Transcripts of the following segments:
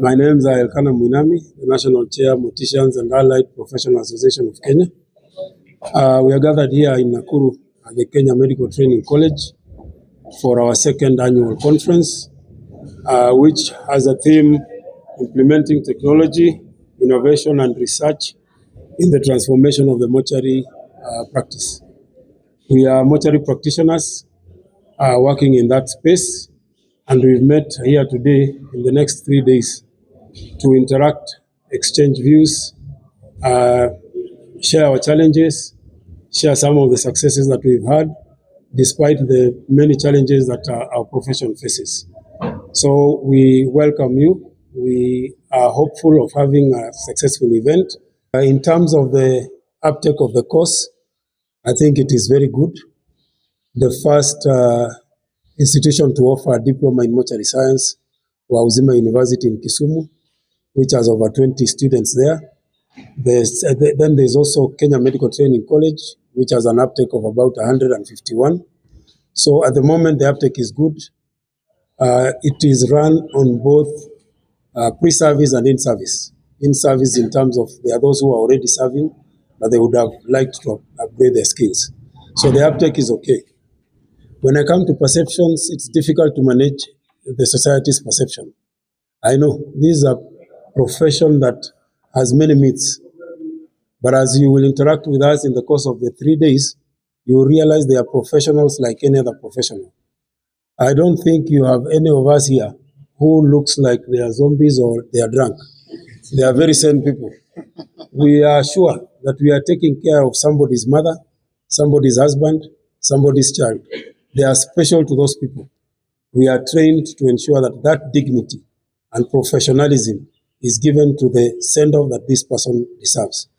My name is Elkana Mwinami, the National Chair, Morticians and Allied Professional Association of Kenya. We are gathered here in Nakuru at the Kenya Medical Training College for our second annual conference, which has a theme: implementing technology, innovation and research in the transformation of the mortuary practice. We are mortuary practitioners working in that space, and we've met here today in the next 3 days to interact, exchange views, share our challenges, share some of the successes that we've had, despite the many challenges that our profession faces. So we welcome you. We are hopeful of having a successful event. In terms of the uptake of the course, I think it is very good. The first institution to offer a diploma in mortuary science was Uzima University in Kisumu, which has over 20 students there. Then there's also Kenya Medical Training College, which has an uptake of about 151. So at the moment, the uptake is good. It is run on both pre-service and in-service. In-service in terms of there are those who are already serving, but they would have liked to upgrade their skills. So the uptake is okay. When I come to perceptions, it's difficult to manage the society's perception. I know this is a profession that has many myths, but as you will interact with us in the course of the 3 days, you will realize they are professionals like any other professional. I don't think you have any of us here who looks like they are zombies or they are drunk. They are very sane people. We are sure that we are taking care of somebody's mother, somebody's husband, somebody's child. They are special to those people. We are trained to ensure that that dignity and professionalism is given to the sender that this person deserves.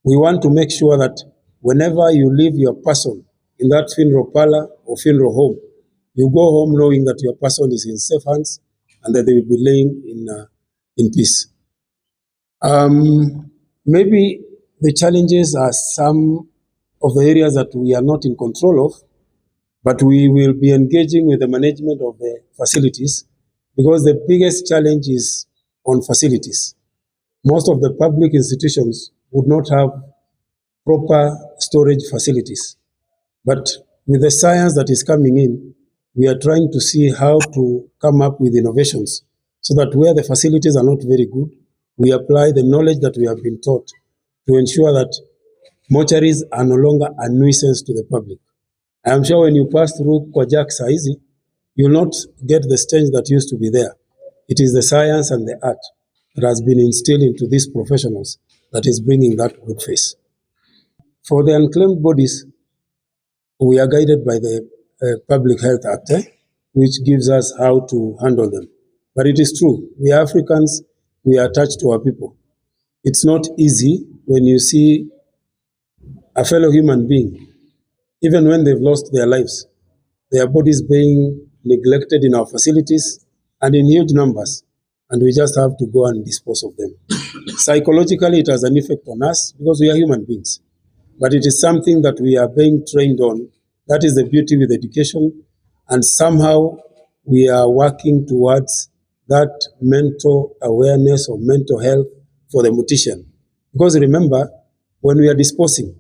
We want to make sure that whenever you leave your person in that funeral parlor or funeral home, you go home knowing that your person is in safe hands and that they will be laying in peace. Maybe the challenges are some of the areas that we are not in control of, but we will be engaging with the management of the facilities, because the biggest challenge is on facilities. Most of the public institutions would not have proper storage facilities. But with the science that is coming in, we are trying to see how to come up with innovations so that where the facilities are not very good, we apply the knowledge that we have been taught to ensure that mortuaries are no longer a nuisance to the public. I am sure when you pass through Kwajak Saizi, you will not get the stench that used to be there. It is the science and the art that has been instilled into these professionals that is bringing that good face. For the unclaimed bodies, we are guided by the Public Health Act, which gives us how to handle them. But it is true, we Africans, we are attached to our people. It's not easy when you see a fellow human being, even when they've lost their lives, their bodies being neglected in our facilities and in huge numbers, and we just have to go and dispose of them. Psychologically, it has an effect on us because we are human beings, but it is something that we are being trained on. That is the beauty with education, and somehow we are working towards that mental awareness or mental health for the mortician. Because remember, when we are disposing,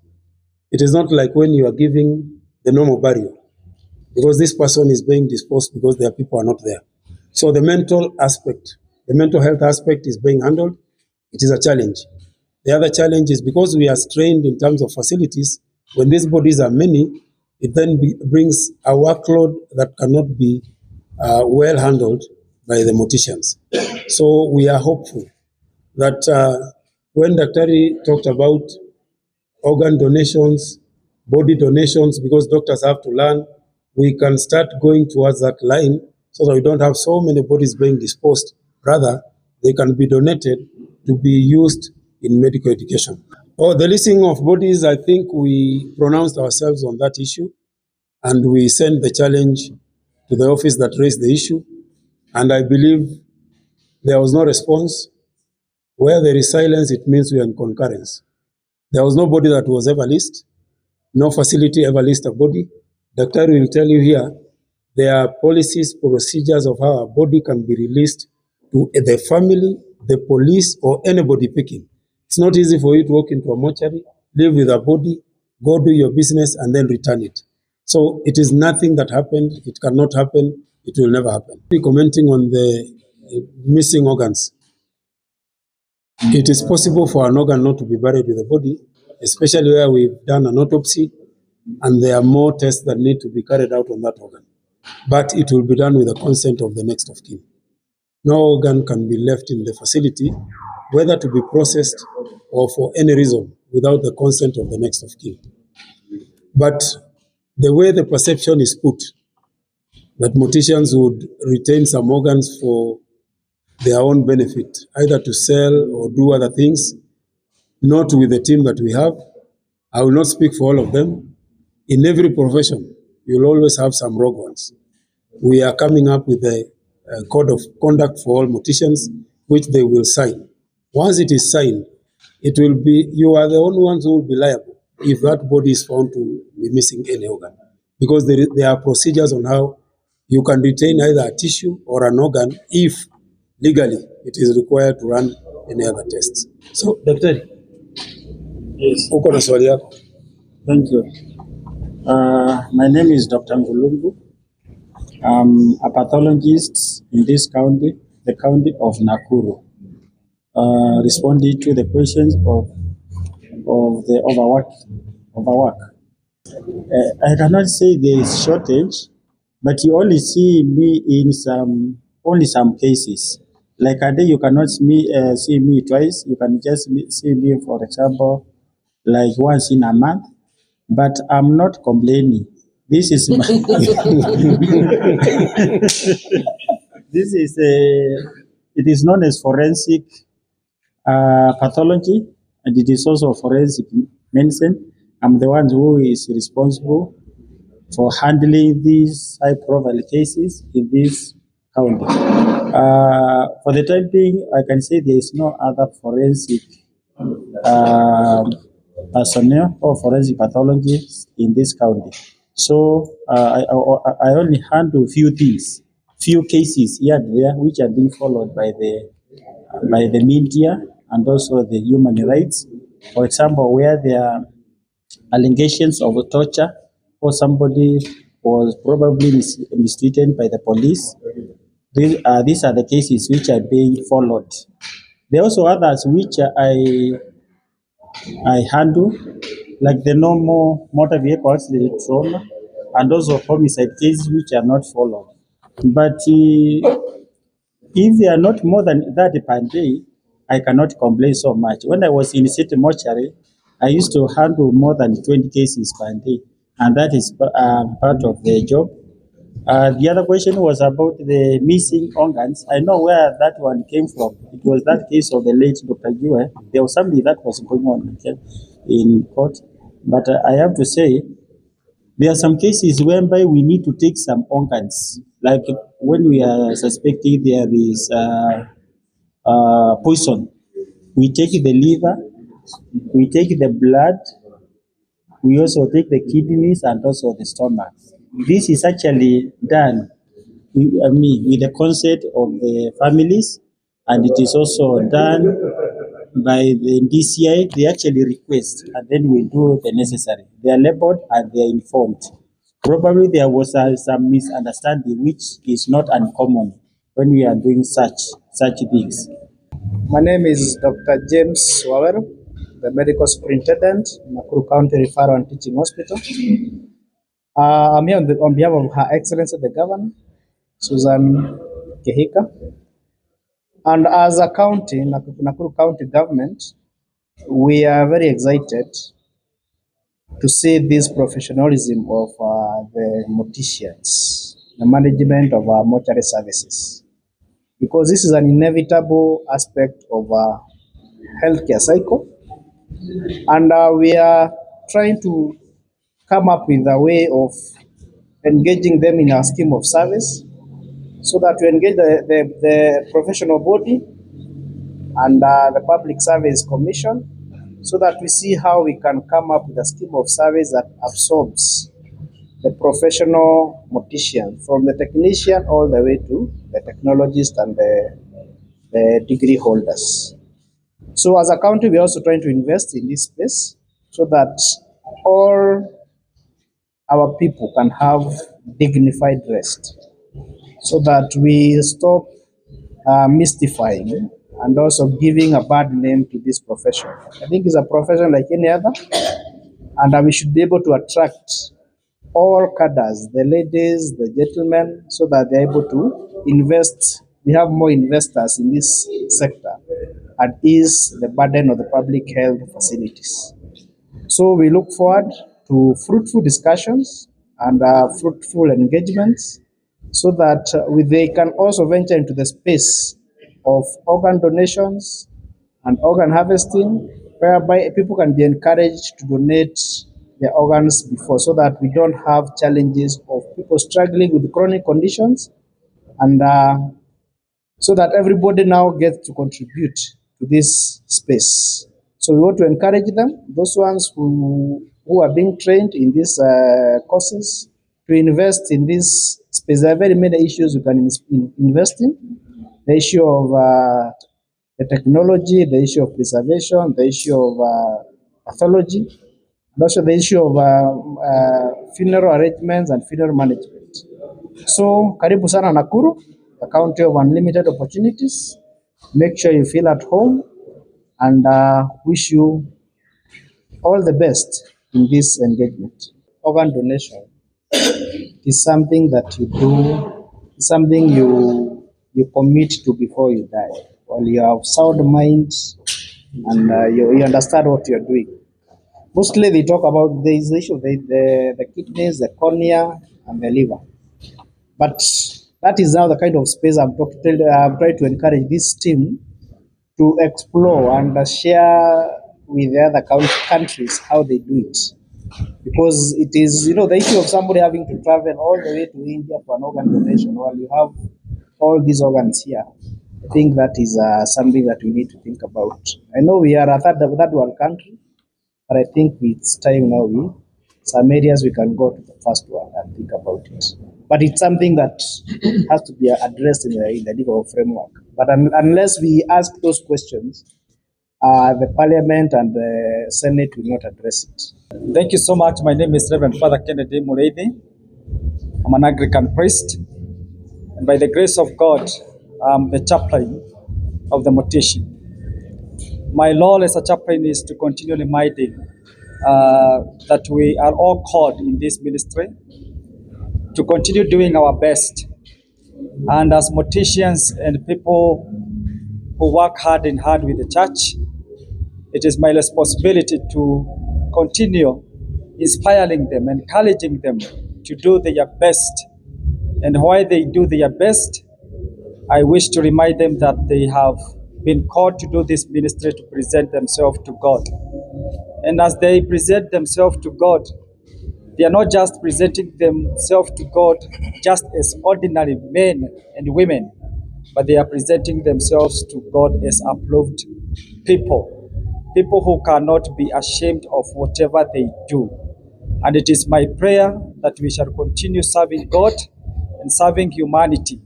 it is not like when you are giving the normal burial, because this person is being disposed because their people are not there. So the mental aspect, the mental health aspect is being handled. It is a challenge. The other challenge is because we are strained in terms of facilities, when these bodies are many, it then brings a workload that cannot be well handled by the morticians. So we are hopeful that when Daktari talked about organ donations, body donations, because doctors have to learn, we can start going towards that line so that we don't have so many bodies being disposed. Rather, they can be donated to be used in medical education. The listing of bodies, I think we pronounced ourselves on that issue, and we sent the challenge to the office that raised the issue, and I believe there was no response. Where there is silence, it means we are in concurrence. There was no body that was ever listed. No facility ever lists a body. Doctor will tell you here, there are policies, procedures of how a body can be released to the family, the police, or anybody picking. It's not easy for you to walk into a mortuary, live with a body, go do your business, and then return it. So it is nothing that happened. It cannot happen. It will never happen. Commenting on the missing organs. It is possible for an organ not to be buried with the body, especially where we've done an autopsy and there are more tests that need to be carried out on that organ. But it will be done with the consent of the next of kin. No organ can be left in the facility, whether to be processed or for any reason, without the consent of the next of kin. But the way the perception is put, that morticians would retain some organs for their own benefit, either to sell or do other things, not with the team that we have. I will not speak for all of them. In every profession, you'll always have some rogue ones. We are coming up with a code of conduct for all morticians, which they will sign. Once it is signed, it will be, you are the only ones who will be liable if that body is found to be missing any organ. Because there are procedures on how you can retain either a tissue or an organ if legally it is required to run any other tests. So, Daktari, yes. Uko na swali yako? Thank you. My name is Dr. Ngulungu. I'm a pathologist in this county, the county of Nakuru. Responding to the questions of the overwork. I cannot say there is shortage, but you only see me in some cases. Like a day, you cannot see me twice. You can just see me, for example, like once in a month. But I'm not complaining. This is my this is it is known as forensic pathology, and it is also forensic medicine. I'm the one who is responsible for handling these high-profile cases in this county. For the time being, I can say there is no other forensic personnel or forensic pathologists in this county. So I only handle few cases here and there, which are being followed by the media and also the human rights. For example, where there are allegations of torture or somebody was probably mistreated by the police. These are the cases which are being followed. There are also others which I handle, like the normal motor vehicle accident trauma and also homicide cases which are not followed. But if they are not more than that per day, I cannot complain so much. When I was in city mortuary, I used to handle more than 20 cases per day, and that is part of the job. The other question was about the missing organs. I know where that one came from. It was that case of the late Dr. Jue. There was something that was going on in court. But I have to say, there are some cases whereby we need to take some organs. Like when we are suspecting there is poison, we take the liver, we take the blood, we also take the kidneys and also the stomach. This is actually done with the consent of the families, and it is also done by the DCI. They actually request, and then we do the necessary. They are labeled and they are informed. Probably there was some misunderstanding, which is not uncommon when we are doing such things. My name is Dr. James Waweru, the medical superintendent, Nakuru County Referral and Teaching Hospital. I'm here on behalf of Her Excellency the Governor, Susan Kehika. And as a county, Nakuru County government, we are very excited to see this professionalism of the morticians, the management of our mortuary services, because this is an inevitable aspect of our healthcare cycle, and we are trying to come up with a way of engaging them in our scheme of service, so that we engage the professional body and the Public Service Commission, so that we see how we can come up with a scheme of service that absorbs the professional mortician, from the technician all the way to the technologist and the the degree holders. So as a county, we're also trying to invest in this space so that all our people can have dignified rest, so that we stop mystifying and also giving a bad name to this profession. I think it's a profession like any other, and we should be able to attract all cadres, the ladies, the gentlemen, so that they're able to invest. We have more investors in this sector and ease the burden of the public health facilities. So we look forward to fruitful discussions and fruitful engagements so that they can also venture into the space of organ donations and organ harvesting, whereby people can be encouraged to donate their organs before, so that we don't have challenges of people struggling with chronic conditions, and so that everybody now gets to contribute to this space. So we want to encourage them, those ones who are being trained in these courses, to invest in this space. There are very many issues you can invest in. The issue of the technology, the issue of preservation, the issue of pathology, and also the issue of funeral arrangements and funeral management. So, karibu sana Nakuru, a county of unlimited opportunities. Make sure you feel at home, and wish you all the best in this engagement. Organ donation is something that you do, something you commit to before you die. While you have sound mind and you understand what you're doing. Mostly they talk about the issue of the kidneys, the cornea, and the liver. But that is now the kind of space I'm trying to encourage this team to explore and share with the other countries how they do it. Because it is, the issue of somebody having to travel all the way to India for an organ donation while you have all these organs here. I think that is something that we need to think about. I know we are a third world country, but I think it's time now some areas we can go to the first one and think about it. But it's something that has to be addressed in the legal framework. But unless we ask those questions, the Parliament and the Senate will not address it. Thank you so much. My name is Reverend Father Kennedy Mureithi. I'm an Anglican priest, and by the grace of God, I'm the chaplain of the Morticians. My role as a chaplain is to continue reminding that we are all called in this ministry to continue doing our best. And as Morticians and people who work hard in hand with the church, it is my responsibility to continue inspiring them, encouraging them to do their best. And while they do their best, I wish to remind them that they have been called to do this ministry to present themselves to God. And as they present themselves to God, they are not just presenting themselves to God just as ordinary men and women, but they are presenting themselves to God as approved people who cannot be ashamed of whatever they do. And it is my prayer that we shall continue serving God and serving humanity.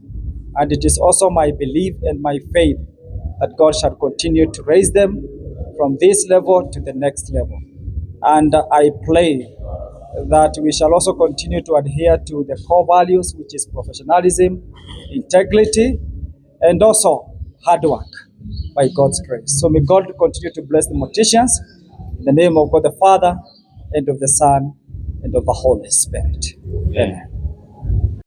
And it is also my belief and my faith that God shall continue to raise them from this level to the next level. And I pray that we shall also continue to adhere to the core values, which is professionalism, integrity, and also hard work by God's grace. So may God continue to bless the Morticians in the name of God the Father, and of the Son, and of the Holy Spirit. Amen.